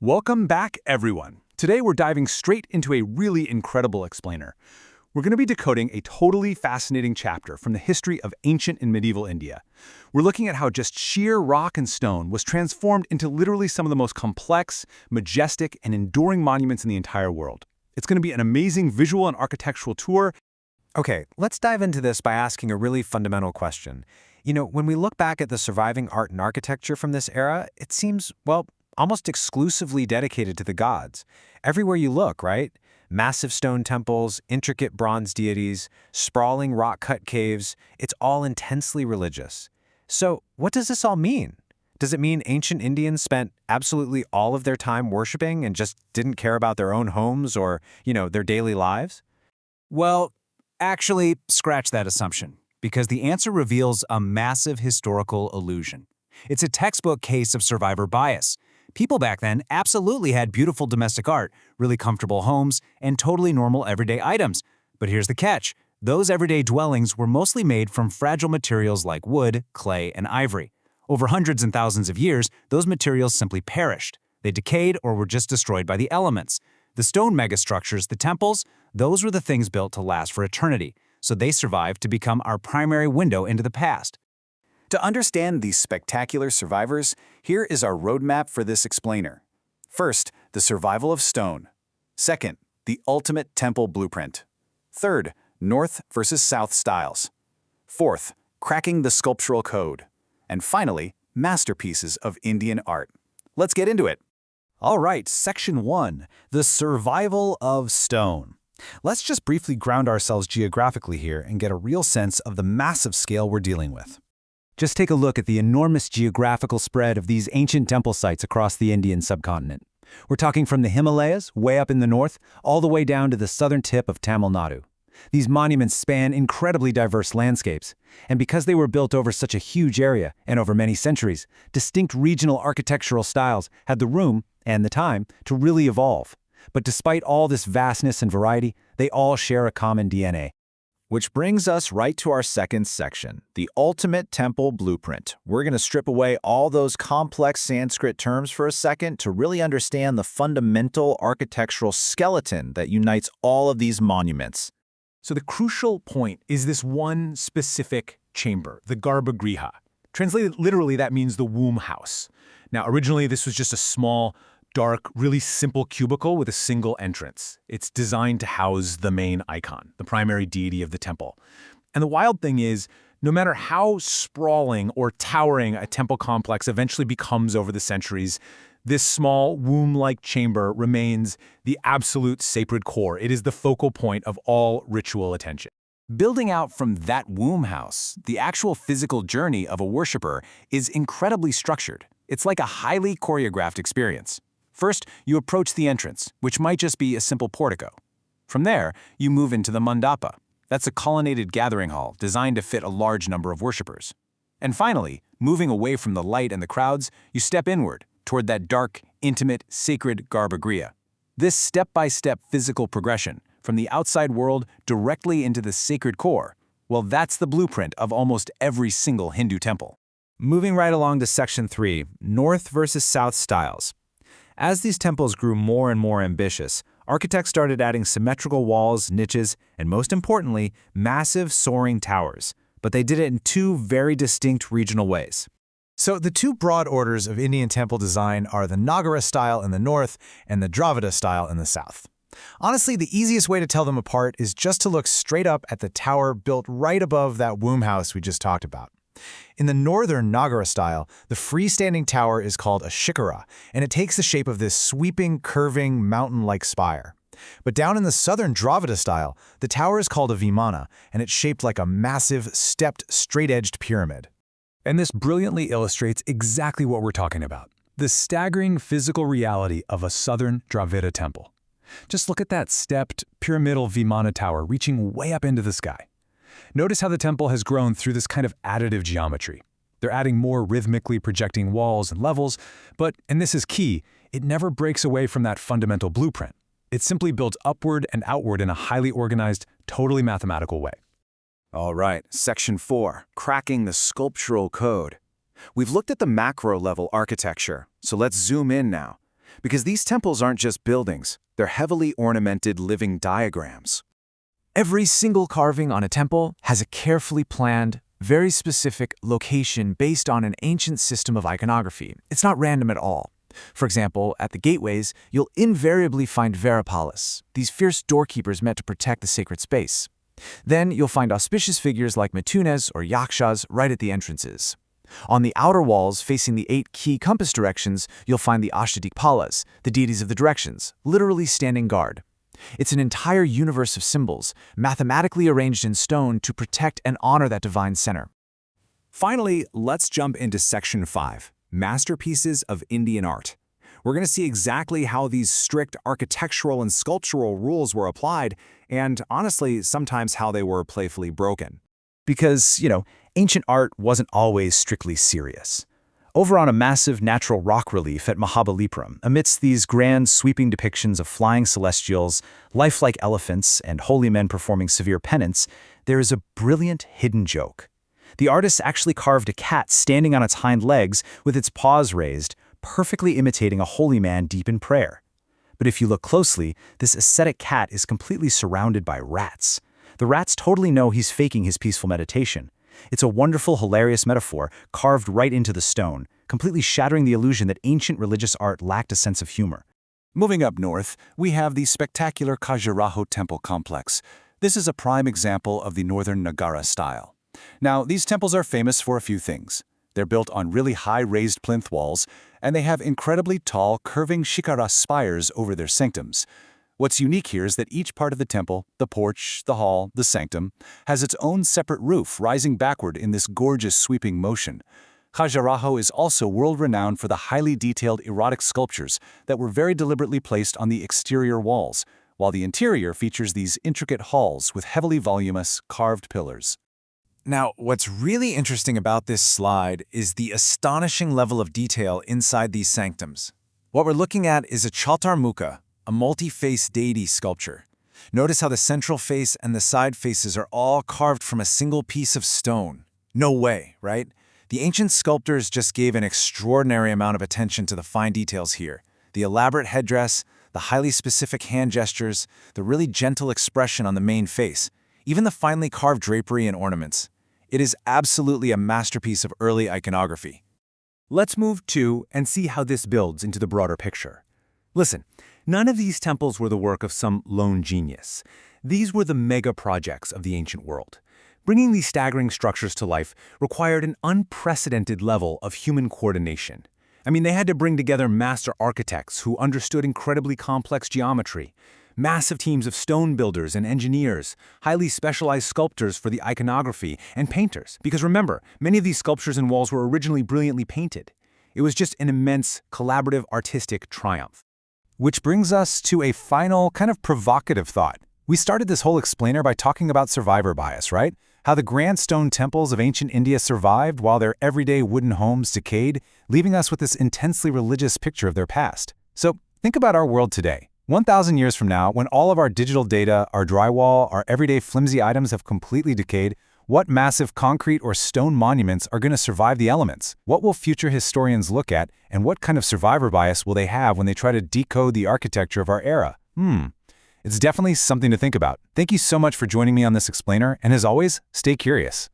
Welcome back, everyone. Today we're diving straight into a really incredible explainer. We're going to be decoding a totally fascinating chapter from the history of ancient and medieval India. We're looking at how just sheer rock and stone was transformed into literally some of the most complex, majestic, and enduring monuments in the entire world. It's going to be an amazing visual and architectural tour. Okay, let's dive into this by asking a really fundamental question. When we look back at the surviving art and architecture from this era, it seems, almost exclusively dedicated to the gods. Everywhere you look, right? Massive stone temples, intricate bronze deities, sprawling rock-cut caves, it's all intensely religious. So, what does this all mean? Does it mean ancient Indians spent absolutely all of their time worshiping and just didn't care about their own homes or, their daily lives? Well, actually, scratch that assumption, because the answer reveals a massive historical illusion. It's a textbook case of survivor bias. People back then absolutely had beautiful domestic art, really comfortable homes, and totally normal everyday items. But here's the catch. Those everyday dwellings were mostly made from fragile materials like wood, clay, and ivory. Over hundreds and thousands of years, those materials simply perished. They decayed or were just destroyed by the elements. The stone megastructures, the temples, those were the things built to last for eternity, so they survived to become our primary window into the past. To understand these spectacular survivors, here is our roadmap for this explainer. First, the survival of stone. Second, the ultimate temple blueprint. Third, north versus south styles. Fourth, cracking the sculptural code. And finally, masterpieces of Indian art. Let's get into it. All right, Section 1, the survival of stone. Let's just briefly ground ourselves geographically here and get a real sense of the massive scale we're dealing with. Just take a look at the enormous geographical spread of these ancient temple sites across the Indian subcontinent. We're talking from the Himalayas, way up in the north, all the way down to the southern tip of Tamil Nadu. These monuments span incredibly diverse landscapes, and because they were built over such a huge area and over many centuries, distinct regional architectural styles had the room and the time to really evolve. But despite all this vastness and variety, they all share a common DNA. Which brings us right to our second section, the ultimate temple blueprint. We're going to strip away all those complex Sanskrit terms for a second to really understand the fundamental architectural skeleton that unites all of these monuments. So the crucial point is this one specific chamber, the Garbhagriha. Translated literally, that means the womb house. Now, originally, this was just a small, dark, really simple cubicle with a single entrance. It's designed to house the main icon, the primary deity of the temple. And the wild thing is, no matter how sprawling or towering a temple complex eventually becomes over the centuries, this small womb-like chamber remains the absolute sacred core. It is the focal point of all ritual attention. Building out from that womb house, the actual physical journey of a worshiper is incredibly structured. It's like a highly choreographed experience. First, you approach the entrance, which might just be a simple portico. From there, you move into the mandapa. That's a colonnaded gathering hall designed to fit a large number of worshippers. And finally, moving away from the light and the crowds, you step inward toward that dark, intimate, sacred Garbhagriha. This step-by-step physical progression from the outside world directly into the sacred core, well, that's the blueprint of almost every single Hindu temple. Moving right along to Section 3, north versus south styles. As these temples grew more and more ambitious, architects started adding symmetrical walls, niches, and most importantly, massive soaring towers. But they did it in two very distinct regional ways. So the two broad orders of Indian temple design are the Nagara style in the north and the Dravida style in the south. Honestly, the easiest way to tell them apart is just to look straight up at the tower built right above that womb house we just talked about. In the northern Nagara style, the freestanding tower is called a shikara, and it takes the shape of this sweeping, curving, mountain-like spire. But down in the southern Dravida style, the tower is called a vimana, and it's shaped like a massive, stepped, straight-edged pyramid. And this brilliantly illustrates exactly what we're talking about, the staggering physical reality of a southern Dravida temple. Just look at that stepped, pyramidal Vimana tower reaching way up into the sky. Notice how the temple has grown through this kind of additive geometry. They're adding more rhythmically projecting walls and levels, but, and this is key, it never breaks away from that fundamental blueprint. It simply builds upward and outward in a highly organized, totally mathematical way. All right, Section 4, cracking the sculptural code. We've looked at the macro-level architecture, so let's zoom in now. Because these temples aren't just buildings, they're heavily ornamented living diagrams. Every single carving on a temple has a carefully planned, very specific location based on an ancient system of iconography. It's not random at all. For example, at the gateways, you'll invariably find Veripalas, these fierce doorkeepers meant to protect the sacred space. Then you'll find auspicious figures like Mitunes or Yakshas right at the entrances. On the outer walls facing the 8 key compass directions, you'll find the Ashtadikpalas, the deities of the directions, literally standing guard. It's an entire universe of symbols, mathematically arranged in stone to protect and honor that divine center. Finally, let's jump into Section 5, Masterpieces of Indian Art. We're going to see exactly how these strict architectural and sculptural rules were applied, and honestly, sometimes how they were playfully broken. Because, ancient art wasn't always strictly serious. Over on a massive natural rock relief at Mahabalipuram, amidst these grand sweeping depictions of flying celestials, lifelike elephants, and holy men performing severe penance, there is a brilliant hidden joke. The artist actually carved a cat standing on its hind legs with its paws raised, perfectly imitating a holy man deep in prayer. But if you look closely, this ascetic cat is completely surrounded by rats. The rats totally know he's faking his peaceful meditation. It's a wonderful, hilarious metaphor carved right into the stone, completely shattering the illusion that ancient religious art lacked a sense of humor. Moving up north, we have the spectacular Khajuraho temple complex. This is a prime example of the northern Nagara style. Now, these temples are famous for a few things. They're built on really high raised plinth walls, and they have incredibly tall, curving shikara spires over their sanctums. What's unique here is that each part of the temple, the porch, the hall, the sanctum, has its own separate roof rising backward in this gorgeous sweeping motion. Khajuraho is also world-renowned for the highly detailed erotic sculptures that were very deliberately placed on the exterior walls, while the interior features these intricate halls with heavily voluminous, carved pillars. Now, what's really interesting about this slide is the astonishing level of detail inside these sanctums. What we're looking at is a Chaltarmukha, a multi-face deity sculpture. Notice how the central face and the side faces are all carved from a single piece of stone. No way, right? The ancient sculptors just gave an extraordinary amount of attention to the fine details here. The elaborate headdress, the highly specific hand gestures, the really gentle expression on the main face, even the finely carved drapery and ornaments. It is absolutely a masterpiece of early iconography. Let's move to and see how this builds into the broader picture. Listen, none of these temples were the work of some lone genius. These were the mega projects of the ancient world. Bringing these staggering structures to life required an unprecedented level of human coordination. I mean, they had to bring together master architects who understood incredibly complex geometry, massive teams of stone builders and engineers, highly specialized sculptors for the iconography, and painters. Because remember, many of these sculptures and walls were originally brilliantly painted. It was just an immense, collaborative artistic triumph. Which brings us to a final, kind of provocative thought. We started this whole explainer by talking about survivor bias, right? How the grand stone temples of ancient India survived while their everyday wooden homes decayed, leaving us with this intensely religious picture of their past. So think about our world today. 1,000 years from now, when all of our digital data, our drywall, our everyday flimsy items have completely decayed, what massive concrete or stone monuments are going to survive the elements? What will future historians look at, and what kind of survivor bias will they have when they try to decode the architecture of our era? It's definitely something to think about. Thank you so much for joining me on this explainer, and as always, stay curious.